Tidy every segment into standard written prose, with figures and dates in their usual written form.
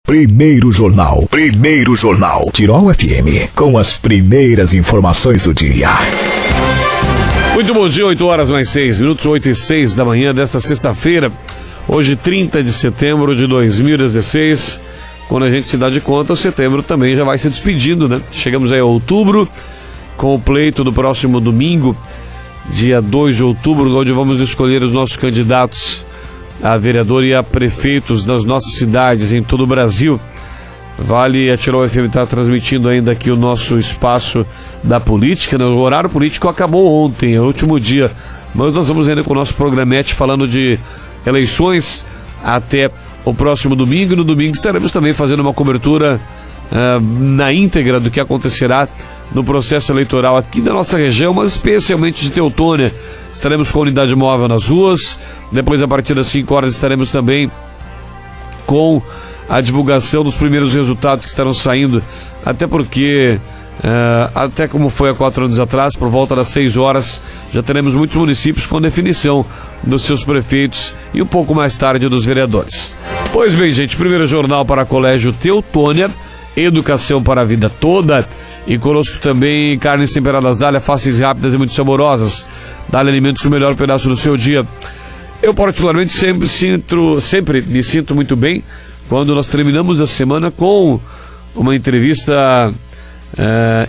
Primeiro Jornal. Tirol FM, com as primeiras informações do dia. Muito bom dia, 8h mais 6 minutos, 8h06 da manhã desta sexta-feira, hoje 30 de setembro de 2016. Quando a gente se dá de conta, o setembro também já vai se despedindo, né? Chegamos aí a outubro, com o pleito do próximo domingo, dia 2 de outubro, onde vamos escolher os nossos candidatos a vereador e a prefeitos das nossas cidades em todo o Brasil. Vale, a Tirol FM está transmitindo ainda aqui o nosso espaço da política, né? O horário político acabou ontem, é o último dia, mas nós vamos ainda com o nosso programete falando de eleições até o próximo domingo. E no domingo estaremos também fazendo uma cobertura na íntegra do que acontecerá no processo eleitoral aqui da nossa região, mas especialmente de Teutônia. Estaremos com a unidade móvel nas ruas. Depois, a partir das 5 horas, estaremos também com a divulgação dos primeiros resultados que estarão saindo, até porque, até como foi há 4 anos atrás, por volta das 6 horas, já teremos muitos municípios com definição dos seus prefeitos e um pouco mais tarde dos vereadores. Pois bem, gente, primeiro jornal para Colégio Teutônia, educação para a vida toda. E conosco também carnes temperadas Dália, fáceis, rápidas e muito saborosas. Dália Alimentos, o melhor pedaço do seu dia. Eu particularmente sempre me sinto muito bem quando nós terminamos a semana com uma entrevista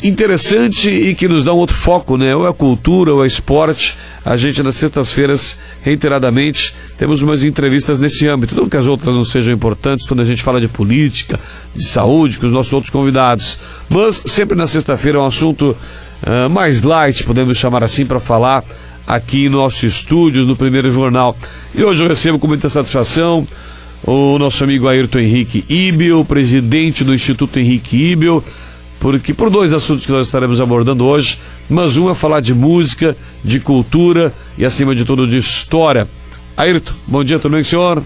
interessante e que nos dá um outro foco, né? Ou é a cultura, ou é esporte. A gente nas sextas-feiras, reiteradamente, temos umas entrevistas nesse âmbito. Não que as outras não sejam importantes quando a gente fala de política, de saúde, com os nossos outros convidados. Mas sempre na sexta-feira é um assunto mais light, podemos chamar assim, para falar aqui em nossos estúdios, no Primeiro Jornal. E hoje eu recebo com muita satisfação o nosso amigo Ayrton Henrique Ibel, presidente do Instituto Henrique Ibel, porque por 2 assuntos que nós estaremos abordando hoje, mas um é falar de música, de cultura e acima de tudo de história. Ayrton, bom dia, tudo bem, senhor?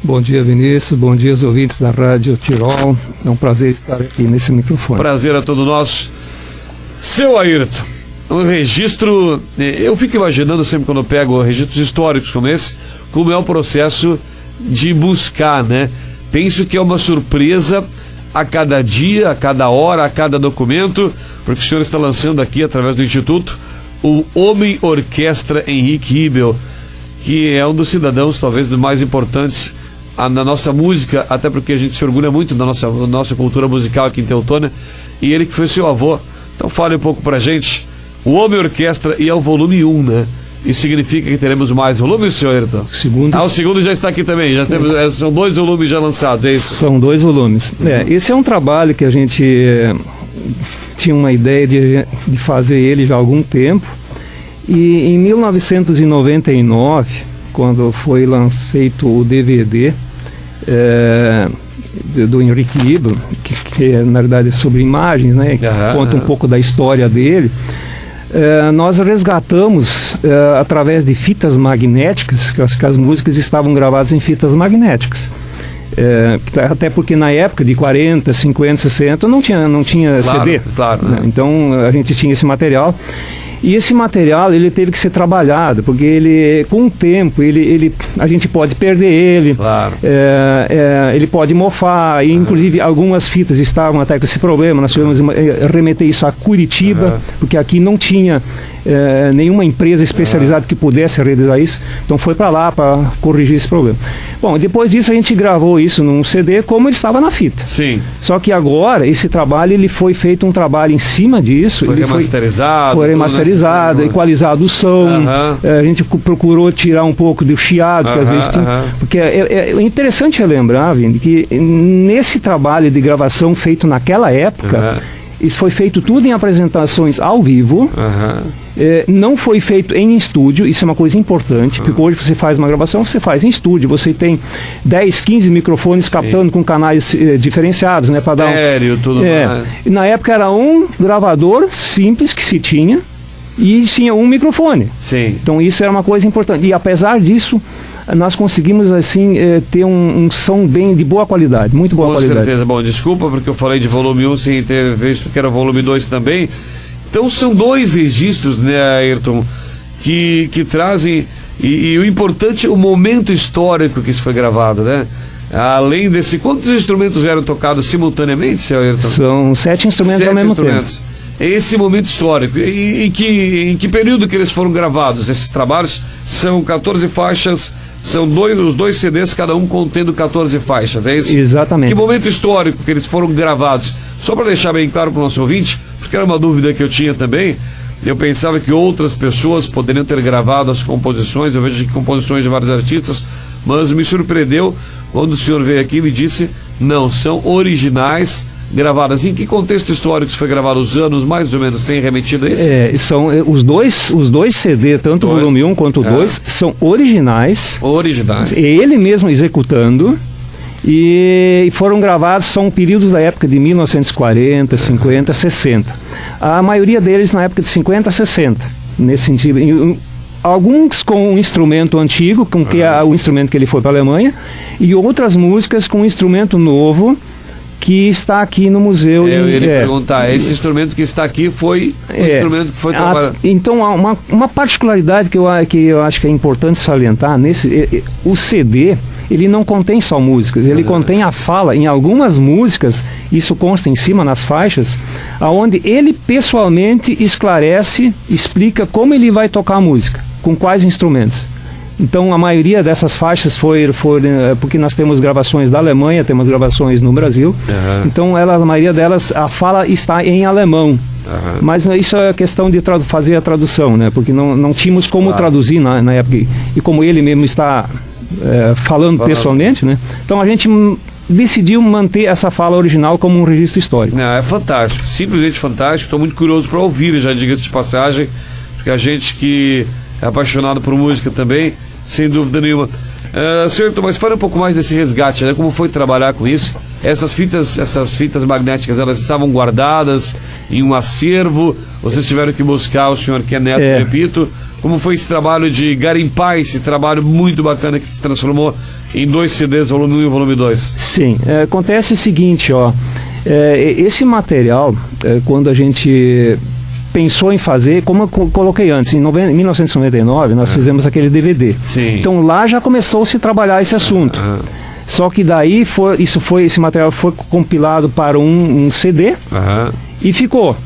Bom dia, Vinícius, bom dia aos ouvintes da Rádio Tirol, é um prazer estar aqui nesse microfone. Prazer é todo nosso. Seu Ayrton, um registro, eu fico imaginando sempre quando eu pego registros históricos como esse, como é o processo de buscar, né? Penso que é uma surpresa a cada dia, a cada hora, a cada documento, porque o senhor está lançando aqui, através do Instituto, o Homem Orquestra Henrique Ibel, que é um dos cidadãos, talvez, dos mais importantes na nossa música, até porque a gente se orgulha muito da nossa cultura musical aqui em Teutônia, e ele que foi seu avô. Então fale um pouco pra gente. O Homem Orquestra, e é o volume 1, né? Isso significa que teremos mais volumes, senhor Ayrton? O segundo já está aqui também, já temos, são 2 volumes já lançados, é isso? São 2 volumes. Esse é um trabalho que a gente tinha uma ideia de fazer ele já há algum tempo, e em 1999, quando foi feito o DVD do Henrique Ibel, que na verdade é sobre imagens, né? Conta um pouco da história dele. Nós resgatamos através de fitas magnéticas, que as músicas estavam gravadas em fitas magnéticas. Até porque na época de 40, 50, 60 não tinha claro, CD. Claro, né? Então a gente tinha esse material. E esse material ele teve que ser trabalhado, porque ele, com o tempo, a gente pode perder ele, claro. Ele pode mofar, e inclusive algumas fitas estavam até com esse problema. Nós tivemos remeter isso a Curitiba, porque aqui não tinha nenhuma empresa especializada que pudesse realizar isso, então foi para lá para corrigir esse problema. Bom, depois disso a gente gravou isso num CD como ele estava na fita. Sim. Só que agora esse trabalho, ele foi feito um trabalho em cima disso. Foi remasterizado. Foi remasterizado, equalizado o som. A gente procurou tirar um pouco do chiado, que às vezes tem. Porque é interessante relembrar, Vini, que nesse trabalho de gravação feito naquela época, isso foi feito tudo em apresentações ao vivo. Não foi feito em estúdio, isso é uma coisa importante, porque hoje você faz uma gravação, você faz em estúdio, você tem 10, 15 microfones captando com canais diferenciados, né? Para dar tudo mais. Na época era um gravador simples que se tinha e tinha um microfone. Sim. Então isso era uma coisa importante. E apesar disso, nós conseguimos assim ter um som bem de boa qualidade, muito boa qualidade. Com certeza. Bom, desculpa porque eu falei de volume 1 sem ter visto que era volume 2 também. Então são 2 registros, né, Ayrton, que trazem, e o importante, o momento histórico que isso foi gravado, né? Além desse, quantos instrumentos eram tocados simultaneamente, seu Ayrton? São 7 instrumentos ao mesmo tempo. Esse momento histórico, em que período que eles foram gravados? Esses trabalhos são 14 faixas, são os dois CDs, cada um contendo 14 faixas, é isso? Exatamente. Que momento histórico que eles foram gravados? Só para deixar bem claro para o nosso ouvinte, porque era uma dúvida que eu tinha também, eu pensava que outras pessoas poderiam ter gravado as composições, eu vejo aqui composições de vários artistas, mas me surpreendeu quando o senhor veio aqui e me disse, não, são originais, gravadas. Em que contexto histórico foi gravado? Os anos, mais ou menos, tem remetido a isso? São os dois CD, tanto o volume 1 quanto o 2, são originais. Originais. Ele mesmo executando. E foram gravados, são períodos da época de 1940, 50, 60. A maioria deles na época de 50, 60, nesse sentido. Alguns com um instrumento antigo, com que é o instrumento que ele foi para a Alemanha, e outras músicas com um instrumento novo que está aqui no museu. Eu ia lhe perguntar, esse instrumento que está aqui foi o instrumento que foi trabalhado? Então, uma particularidade que eu acho que é importante salientar, o CD, ele não contém só músicas, ele contém a fala. Em algumas músicas, isso consta em cima nas faixas, aonde ele pessoalmente esclarece, explica como ele vai tocar a música, com quais instrumentos. Então a maioria dessas faixas foi porque nós temos gravações da Alemanha, temos gravações no Brasil, então a maioria delas, a fala está em alemão. Mas isso é questão de fazer a tradução, né? Porque não tínhamos como traduzir na época, e como ele mesmo está falando pessoalmente, né? Então a gente decidiu manter essa fala original como um registro histórico. É fantástico, simplesmente fantástico. Estou muito curioso para ouvir, já diga-se de passagem, porque a gente que é apaixonado por música também, sem dúvida nenhuma. Certo, mas fale um pouco mais desse resgate, né? Como foi trabalhar com isso? Essas fitas magnéticas, elas estavam guardadas em um acervo? Vocês tiveram que buscar, o senhor que é neto, repito. Como foi esse trabalho de garimpar, esse trabalho muito bacana que se transformou em 2 CDs, volume 1 e volume 2? Sim, acontece o seguinte, esse material, quando a gente pensou em fazer, como eu coloquei antes, em 1999 nós fizemos aquele DVD. Sim. Então lá já começou-se a trabalhar esse assunto. Só que daí esse material foi compilado para um CD e ficou.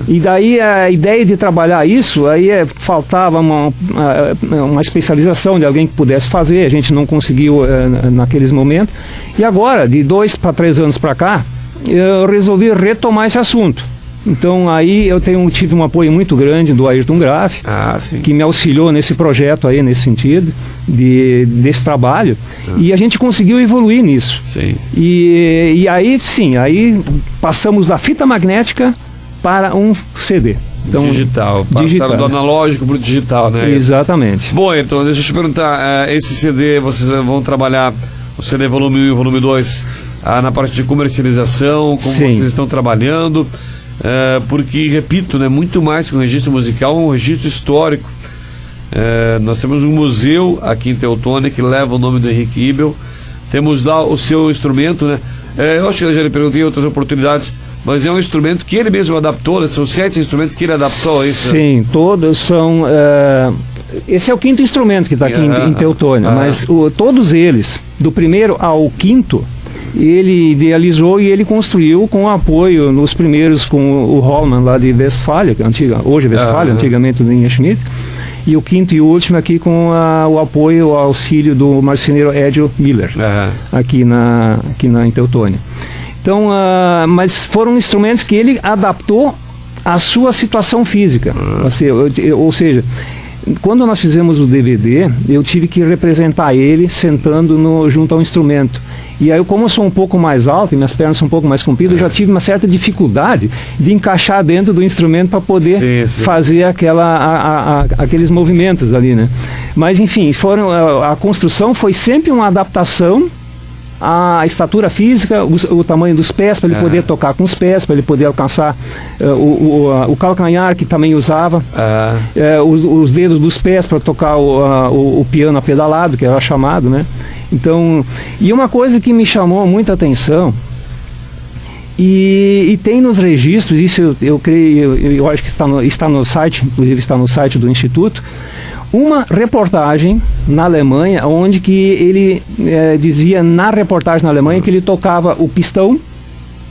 E daí a ideia de trabalhar isso, aí faltava uma especialização de alguém que pudesse fazer, a gente não conseguiu naqueles momentos. E agora, de 2 para 3 anos para cá, eu resolvi retomar esse assunto. Então aí eu tive um apoio muito grande do Ayrton Graff, que me auxiliou nesse projeto aí, nesse sentido, desse trabalho, e a gente conseguiu evoluir nisso. Sim. E aí sim, aí passamos da fita magnética para um CD. Então, digital, passaram do analógico para o digital, né? Exatamente. Bom, então deixa eu te perguntar, esse CD, vocês vão trabalhar o CD volume 1 e o volume 2 na parte de comercialização, como vocês estão trabalhando? Porque, repito, né, muito mais que um registro musical, um registro histórico. Nós temos um museu aqui em Teutônia que leva o nome do Henrique Ibel. Temos lá o seu instrumento, né? Eu acho que eu já lhe perguntei em outras oportunidades, mas é um instrumento que ele mesmo adaptou, né? São 7 instrumentos que ele adaptou a isso. Sim, todos são... esse é o 5º instrumento que está aqui em Teutônia, mas todos eles, do primeiro ao 5º, ele idealizou e ele construiu com apoio nos primeiros com o Hollmann lá de Westfália, que hoje é Westfália, antigamente Linha Schmidt, e o 5º e o último aqui com o apoio, o auxílio do marceneiro Edio Miller, aqui em Teutônia. Então, mas foram instrumentos que ele adaptou à sua situação física, ou seja, quando nós fizemos o DVD, eu tive que representar ele sentando junto ao instrumento. E aí, como eu sou um pouco mais alto e minhas pernas são um pouco mais compridas, eu já tive uma certa dificuldade de encaixar dentro do instrumento para poder fazer aqueles movimentos ali, né? Mas, enfim, a construção foi sempre uma adaptação à estatura física, o tamanho dos pés, para ele poder tocar com os pés, para ele poder alcançar o calcanhar, que também usava, os dedos dos pés para tocar o piano apedalado, que era chamado, né? Então, e uma coisa que me chamou muita atenção, e tem nos registros, isso eu creio, eu acho que está no site, inclusive está no site do Instituto, uma reportagem na Alemanha, onde que ele dizia na reportagem na Alemanha que ele tocava o pistão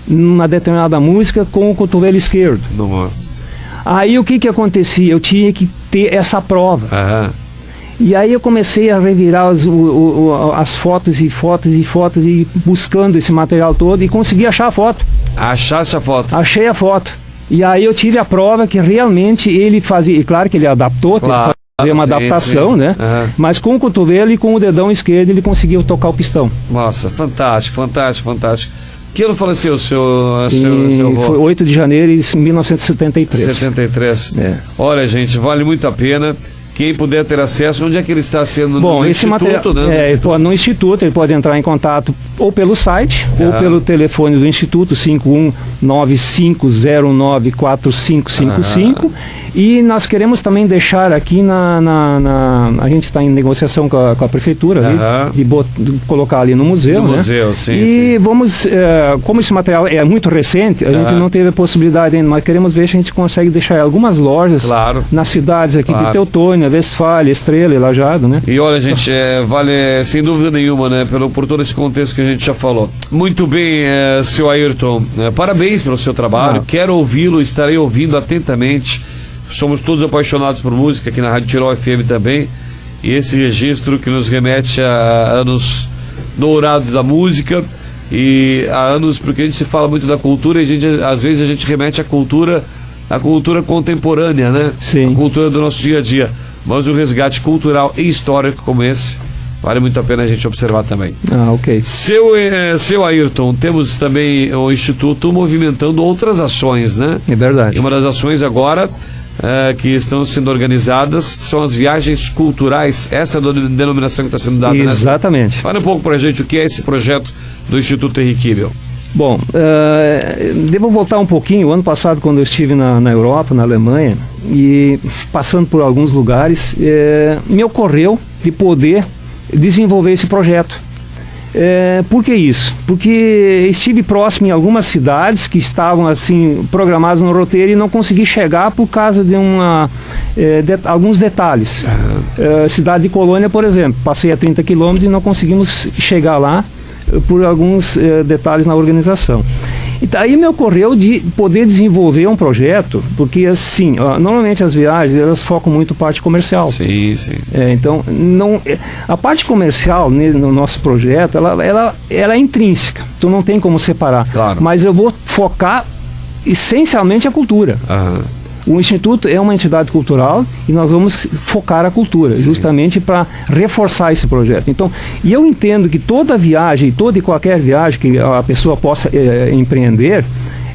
numa determinada música com o cotovelo esquerdo. Nossa. Aí o que acontecia? Eu tinha que ter essa prova. E aí eu comecei a revirar as fotos e buscando esse material todo e consegui achar a foto. Achaste a foto? Achei a foto. E aí eu tive a prova que realmente ele fazia, e claro que ele adaptou, claro, fazer uma adaptação, né? Mas com o cotovelo e com o dedão esquerdo ele conseguiu tocar o pistão. Nossa, fantástico, fantástico, fantástico. Que ano faleceu o seu avô? Foi 8 de janeiro de 1973. 73. Olha, gente, vale muito a pena. Quem puder ter acesso, onde é que ele está sendo? Bom, esse material, né? No Instituto, ele pode entrar em contato ou pelo site, ou pelo telefone do Instituto, 5195094555. E nós queremos também deixar aqui a gente está em negociação com a prefeitura de colocar ali no museu, no museu, sim, e vamos, como esse material é muito recente, a gente não teve a possibilidade ainda, mas queremos ver se a gente consegue deixar algumas lojas nas cidades aqui de Teutônia, Westfália, Estrela e Lajado, né? E olha, gente, vale sem dúvida nenhuma, né, por todo esse contexto que a gente já falou. Muito bem, seu Ayrton, parabéns pelo seu trabalho, quero ouvi-lo, estarei ouvindo atentamente. Somos todos apaixonados por música aqui na Rádio Tirol FM também, e esse registro que nos remete a anos dourados da música e a anos, porque a gente se fala muito da cultura e às vezes a gente remete à cultura contemporânea, né? Sim. A cultura do nosso dia a dia, mas o resgate cultural e histórico como esse vale muito a pena a gente observar também. Ok. Seu Ayrton, temos também o Instituto movimentando outras ações, né? É verdade. E uma das ações agora que estão sendo organizadas são as viagens culturais, essa é a denominação que está sendo dada. Exatamente. Fala um pouco para a gente o que é esse projeto do Instituto Henri Kivel. Bom, devo voltar um pouquinho. O ano passado, quando eu estive na Europa, na Alemanha, e passando por alguns lugares, me ocorreu de poder desenvolver esse projeto. Por que isso? Porque estive próximo em algumas cidades que estavam assim programadas no roteiro e não consegui chegar por causa de alguns detalhes. Cidade de Colônia, por exemplo, passei a 30 quilômetros e não conseguimos chegar lá por alguns detalhes na organização. E daí me ocorreu de poder desenvolver um projeto, porque assim, normalmente as viagens elas focam muito parte comercial. Sim, sim. Então, a parte comercial no nosso projeto, ela é intrínseca, então não tem como separar. Claro. Mas eu vou focar essencialmente a cultura. O Instituto é uma entidade cultural e nós vamos focar a cultura, justamente para reforçar esse projeto. Então, e eu entendo que toda viagem, toda e qualquer viagem que a pessoa possa empreender,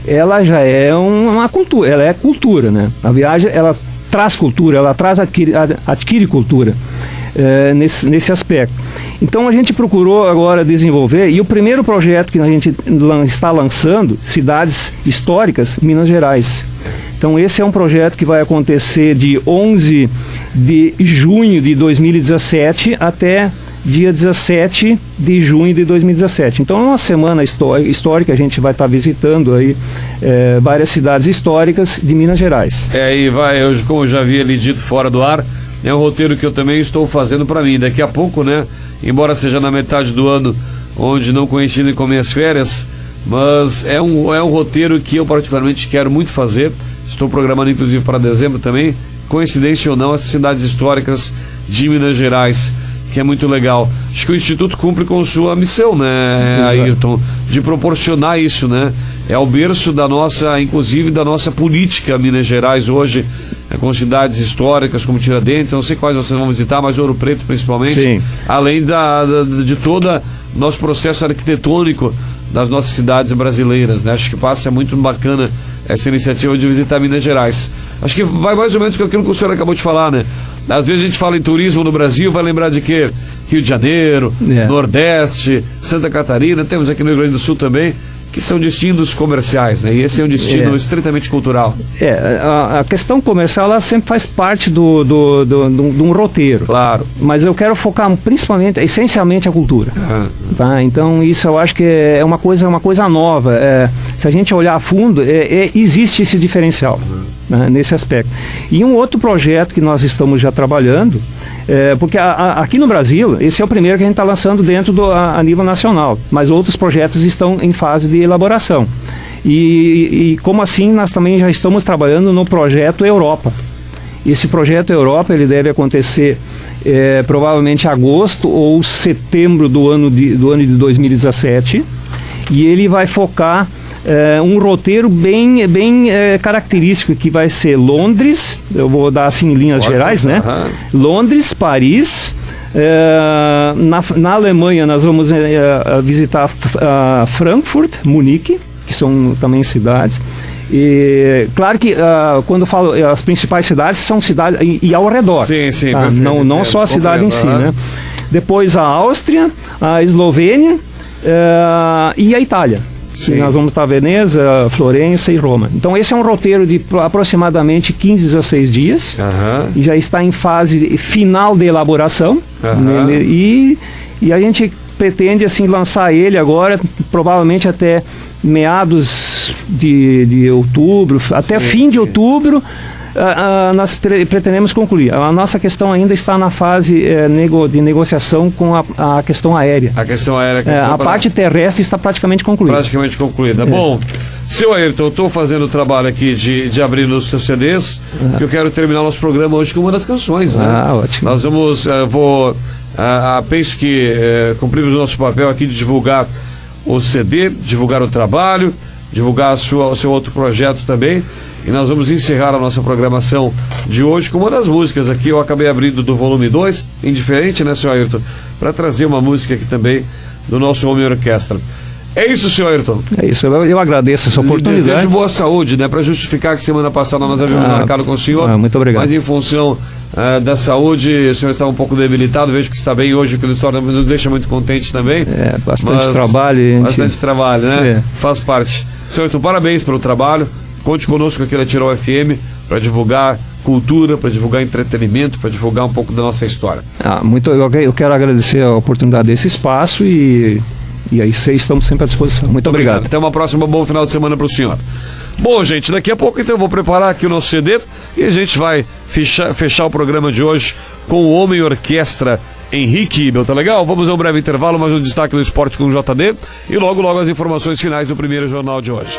ela já é uma cultura, ela é cultura, né? A viagem, ela traz cultura, ela adquire cultura nesse aspecto. Então a gente procurou agora desenvolver, e o primeiro projeto que a gente está lançando, Cidades Históricas, Minas Gerais. Então esse é um projeto que vai acontecer de 11 de junho de 2017 até dia 17 de junho de 2017. Então é uma semana histórica, a gente vai estar visitando aí várias cidades históricas de Minas Gerais. E como eu já havia lhe dito fora do ar, é um roteiro que eu também estou fazendo para mim. Daqui a pouco, né, embora seja na metade do ano, onde não coincidem com minhas férias, mas é um roteiro que eu particularmente quero muito fazer. Estou programando inclusive para dezembro também, coincidência ou não, as cidades históricas de Minas Gerais, que é muito legal. Acho que o Instituto cumpre com sua missão, né, Ayrton, de proporcionar isso, né? É o berço da nossa, inclusive da nossa política Minas Gerais hoje, com cidades históricas como Tiradentes, não sei quais vocês vão visitar, mas Ouro Preto principalmente. Sim. Além de todo nosso processo arquitetônico das nossas cidades brasileiras, né? Acho que passa muito bacana essa iniciativa de visitar Minas Gerais. Acho que vai mais ou menos com aquilo que o senhor acabou de falar, né? Às vezes a gente fala em turismo no Brasil, vai lembrar de quê? Rio de Janeiro, Nordeste, Santa Catarina, temos aqui no Rio Grande do Sul também, que são destinos comerciais, né? E esse é um destino estritamente cultural. A questão comercial, ela sempre faz parte de um roteiro. Claro. Mas eu quero focar principalmente, essencialmente a cultura. Tá? Então isso eu acho que é uma coisa nova. Se a gente olhar a fundo, existe esse diferencial, né, nesse aspecto. E um outro projeto que nós estamos já trabalhando Porque aqui no Brasil, esse é o primeiro que a gente está lançando dentro a nível nacional, mas outros projetos estão em fase de elaboração. E como assim, nós também já estamos trabalhando no projeto Europa. Esse projeto Europa, ele deve acontecer provavelmente agosto ou setembro do ano de 2017, e ele vai focar um roteiro bem característico, que vai ser Londres, eu vou dar assim em linhas gerais, né? Londres, Paris, na Alemanha nós vamos visitar Frankfurt, Munique, que são também cidades. E claro que quando eu falo as principais cidades, são cidades e ao redor. Sim, tá? Não só a cidade em si, né? Depois a Áustria, a Eslovênia e a Itália. Sim. Nós vamos estar Veneza, Florença e Roma. Então esse é um roteiro de aproximadamente 15, 16 dias. E já está em fase final de elaboração. Né? E a gente pretende assim lançar ele agora, provavelmente até meados de outubro, até fim de outubro. Nós pretendemos concluir. A nossa questão ainda está na fase de negociação com a questão aérea. A questão aérea. A parte terrestre está praticamente concluída. Praticamente concluída. Bom, seu Ayrton, eu estou fazendo o trabalho aqui de abrir nos seus CDs, que eu quero terminar nosso programa hoje com uma das canções. Né? Ótimo. Nós vamos, penso que cumprimos o nosso papel aqui de divulgar o CD, divulgar o trabalho, divulgar o seu outro projeto também. E nós vamos encerrar a nossa programação de hoje com uma das músicas aqui. Eu acabei abrindo do volume 2, indiferente, né, senhor Ayrton? Para trazer uma música aqui também do nosso Homem Orquestra. É isso, senhor Ayrton? É isso, eu agradeço essa oportunidade. Desejo boa saúde, né? Para justificar que semana passada nós havíamos marcado com o senhor. Muito obrigado. Mas em função da saúde, o senhor está um pouco debilitado. Vejo que está bem hoje, que a história nos deixa muito contente também. Bastante trabalho. Bastante trabalho, né? Faz parte. Senhor Ayrton, parabéns pelo trabalho. Conte conosco aqui na Tirol FM para divulgar cultura, para divulgar entretenimento, para divulgar um pouco da nossa história. Eu quero agradecer a oportunidade desse espaço e aí estamos sempre à disposição. Muito obrigado. Até uma próxima, bom final de semana para o senhor. Bom, gente, daqui a pouco então eu vou preparar aqui o nosso CD e a gente vai fechar o programa de hoje com o Homem Orquestra Henrique Ibel, tá legal? Vamos a um breve intervalo, mais um destaque do esporte com o JD e logo as informações finais do primeiro jornal de hoje.